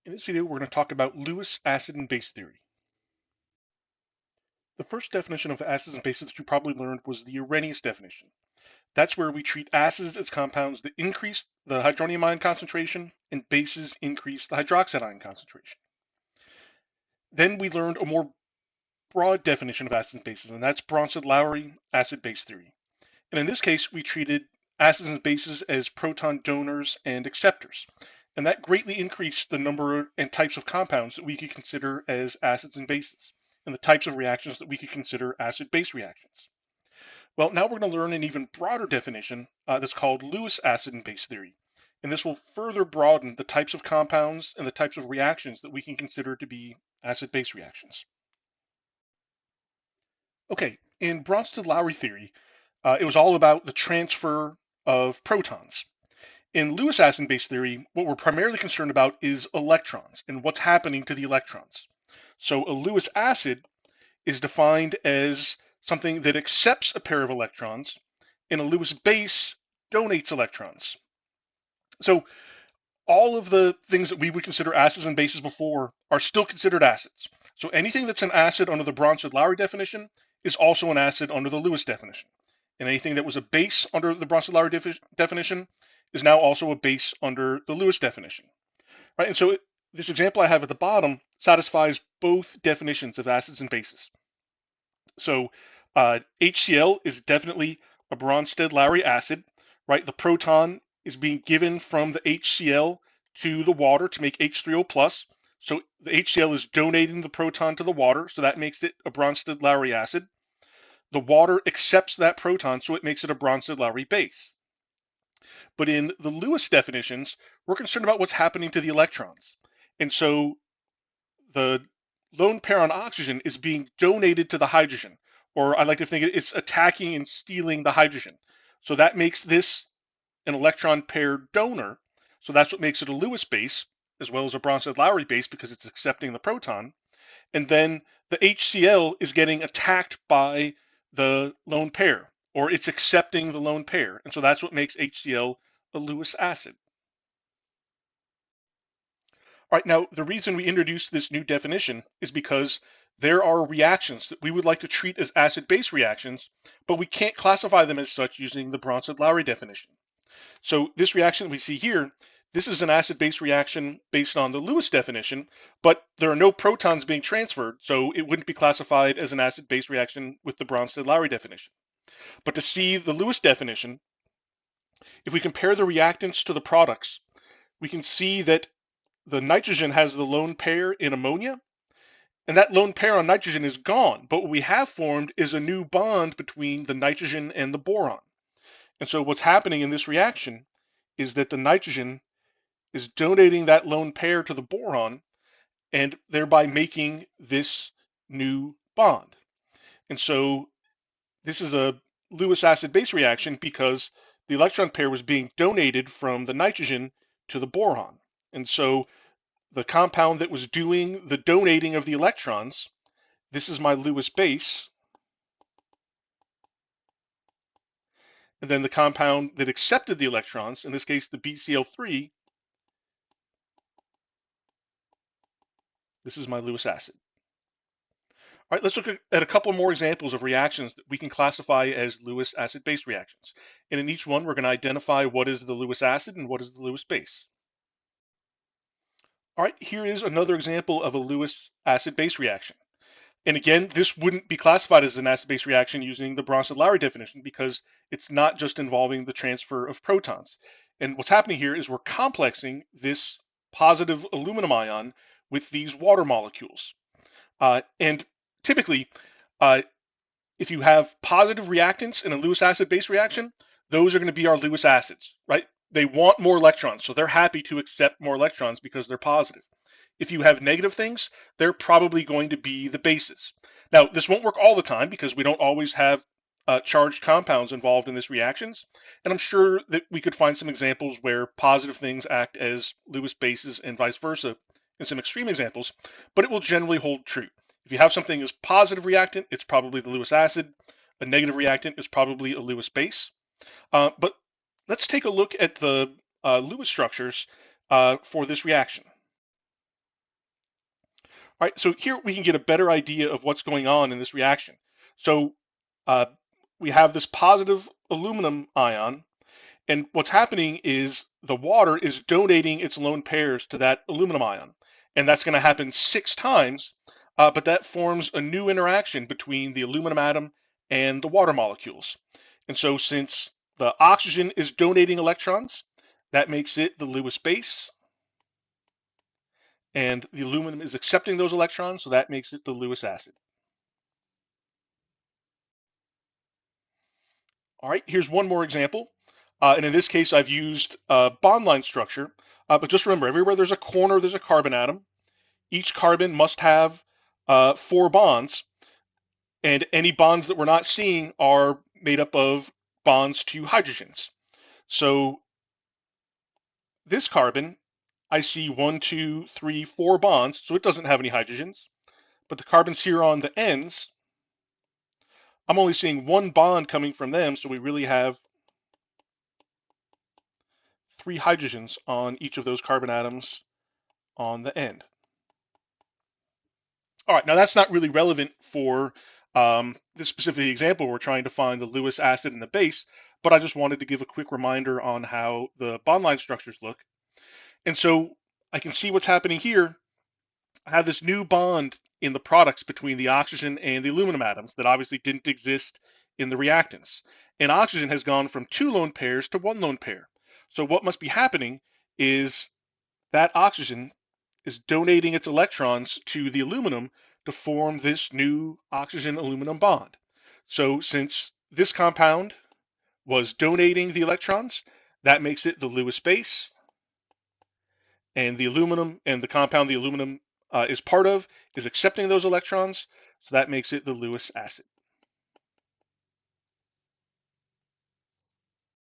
In this video, we're going to talk about Lewis acid and base theory. The first definition of acids and bases that you probably learned was the Arrhenius definition. That's where we treat acids as compounds that increase the hydronium ion concentration and bases increase the hydroxide ion concentration. Then we learned a more broad definition of acids and bases, and that's Bronsted-Lowry acid-base theory. And in this case, we treated acids and bases as proton donors and acceptors. And that greatly increased the number and types of compounds that we could consider as acids and bases, and the types of reactions that we could consider acid-base reactions. Well, now we're going to learn an even broader definition that's called Lewis acid and base theory. And this will further broaden the types of compounds and the types of reactions that we can consider to be acid-base reactions. Okay, in Bronsted-Lowry theory, it was all about the transfer of protons. In Lewis acid base theory, what we're primarily concerned about is electrons and what's happening to the electrons. So a Lewis acid is defined as something that accepts a pair of electrons, and a Lewis base donates electrons. So all of the things that we would consider acids and bases before are still considered acids. So anything that's an acid under the Bronsted-Lowry definition is also an acid under the Lewis definition. And anything that was a base under the Bronsted-Lowry definition is now also a base under the Lewis definition, right? And so this example I have at the bottom satisfies both definitions of acids and bases. So HCl is definitely a Bronsted-Lowry acid, right? The proton is being given from the HCl to the water to make H3O plus. So the HCl is donating the proton to the water, so that makes it a Bronsted-Lowry acid. The water accepts that proton, so it makes it a Bronsted-Lowry base. But in the Lewis definitions, we're concerned about what's happening to the electrons. And so the lone pair on oxygen is being donated to the hydrogen, or I like to think it's attacking and stealing the hydrogen. So that makes this an electron pair donor. So that's what makes it a Lewis base, as well as a Bronsted-Lowry base, because it's accepting the proton. And then the HCl is getting attacked by the lone pair, or it's accepting the lone pair. And so that's what makes HCl a Lewis acid. All right, now the reason we introduced this new definition is because there are reactions that we would like to treat as acid-base reactions, but we can't classify them as such using the Bronsted-Lowry definition. So this reaction we see here, this is an acid-base reaction based on the Lewis definition, but there are no protons being transferred, so it wouldn't be classified as an acid-base reaction with the Bronsted-Lowry definition. But to see the Lewis definition, if we compare the reactants to the products, we can see that the nitrogen has the lone pair in ammonia, and that lone pair on nitrogen is gone, but what we have formed is a new bond between the nitrogen and the boron. And so what's happening in this reaction is that the nitrogen is donating that lone pair to the boron and thereby making this new bond. And so this is a Lewis acid-base reaction because the electron pair was being donated from the nitrogen to the boron. And so the compound that was doing the donating of the electrons, this is my Lewis base. And then the compound that accepted the electrons, in this case the BCl3, this is my Lewis acid. All right, let's look at a couple more examples of reactions that we can classify as Lewis acid-base reactions. And in each one, we're going to identify what is the Lewis acid and what is the Lewis base. All right, here is another example of a Lewis acid-base reaction. And again, this wouldn't be classified as an acid-base reaction using the Bronsted-Lowry definition because it's not just involving the transfer of protons. And what's happening here is we're complexing this positive aluminum ion with these water molecules. And typically, if you have positive reactants in a Lewis acid-base reaction, those are going to be our Lewis acids, right? They want more electrons, so they're happy to accept more electrons because they're positive. If you have negative things, they're probably going to be the bases. Now, this won't work all the time because we don't always have charged compounds involved in these reactions. And I'm sure that we could find some examples where positive things act as Lewis bases and vice versa in some extreme examples, but it will generally hold true. If you have something as positive reactant, it's probably the Lewis acid. A negative reactant is probably a Lewis base. But let's take a look at the Lewis structures for this reaction. All right, so here we can get a better idea of what's going on in this reaction. So uh, we have this positive aluminum ion, and what's happening is the water is donating its lone pairs to that aluminum ion. And that's going to happen 6 times, but that forms a new interaction between the aluminum atom and the water molecules. And so since the oxygen is donating electrons, that makes it the Lewis base, and the aluminum is accepting those electrons, so that makes it the Lewis acid. All right, here's one more example. And in this case, I've used bond line structure. But just remember, everywhere there's a corner, there's a carbon atom. Each carbon must have 4 bonds. And any bonds that we're not seeing are made up of bonds to hydrogens. So this carbon, I see 1, 2, 3, 4 bonds, so it doesn't have any hydrogens. But the carbons here on the ends, I'm only seeing 1 bond coming from them, so we really have 3 hydrogens on each of those carbon atoms on the end. All right, now that's not really relevant for this specific example. We're trying to find the Lewis acid and the base, but I just wanted to give a quick reminder on how the bond line structures look. And so I can see what's happening here. I have this new bond in the products between the oxygen and the aluminum atoms that obviously didn't exist in the reactants. And oxygen has gone from 2 lone pairs to 1 lone pair. So what must be happening is that oxygen is donating its electrons to the aluminum to form this new oxygen-aluminum bond. So since this compound was donating the electrons, that makes it the Lewis base, and the aluminum and the compound the aluminum is part of is accepting those electrons, so that makes it the Lewis acid.